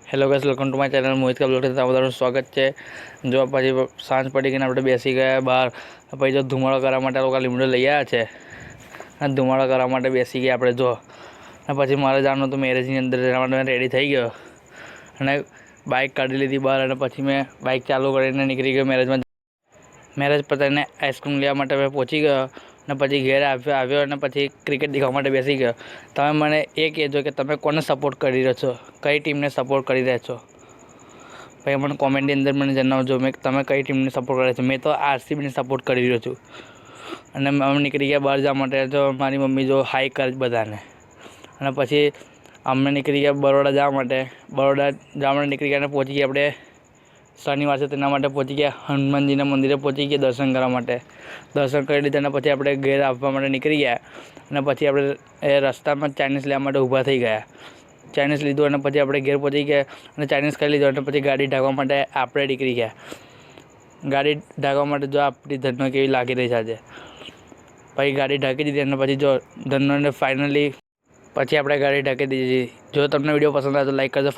Hello guys, welcome to my channel Mohit કા blog. તમારું સ્વાગત છે. જો પછી સાંજ પડી ગઈને આપણે બેસી ગયા બહાર. પછી જો ધુમાડો કરવા માટે લોકો લીમડો લઈ આવ્યા છે અને ધુમાડો કરવા માટે બેસી ગયા આપણે. જો પછી મારે જવાનું હતું મેરેજની અંદર, એના માટે રેડી થઈ ગયો અને બાઇક કાઢી લીધી બહાર. અને પછી મેં બાઇક ચાલુ કરીને નીકળી ગયો મેરેજમાં. મેરેજ પતાવીને આઈસ્ક્રીમ લેવા માટે મેં પહોંચી ગયો અને પછી ઘેર આવ્યો અને પછી ક્રિકેટ દેખવા માટે બેસી ગયો. તમે મને એ કહેજો કે તમે કોને સપોર્ટ કરી રહ્યો છો, કઈ ટીમને સપોર્ટ કરી રહ્યા છો. ભાઈ મને કોમેન્ટની અંદર મને જણાવજો તમે કઈ ટીમને સપોર્ટ કરે છે. મેં તો આરસીબીને સપોર્ટ કરી રહ્યો છું. અને અમે નીકળી ગયા બહાર જવા માટે. તો મારી મમ્મી જો હાઈ કરે બધાને. અને પછી અમે નીકળી ગયા બરોડા જવા માટે. બરોડા જવા માટે નીકળી ગયા અને પહોંચી ગયા આપણે શનિવાર છે તેના માટે પહોંચી ગયા હનુમાનજીના મંદિરે પહોંચી ગયા દર્શન કરવા માટે. દર્શન કરી લીધા અને પછી આપણે ઘેર આવવા માટે નીકળી ગયા. અને પછી આપણે એ રસ્તામાં ચાઇનીઝ લેવા માટે ઊભા થઈ ગયા. ચાઇનીઝ લીધું અને પછી આપણે ઘેર પહોંચી ગયા અને ચાઇનીઝ ખાઈ લીધું. અને પછી ગાડી ઢાંકવા માટે આપણે નીકળી ગયા. ગાડી ઢાંકવા માટે જો આપણી ધનનો કેવી લાગી રહી છે આજે. પછી ગાડી ઢાંકી દીધી અને પછી જો ધનોને ફાઇનલી પછી આપણે ગાડી ઢાંકી દીધી. જો તમને વિડીયો પસંદ આવે તો લાઈક કરજો.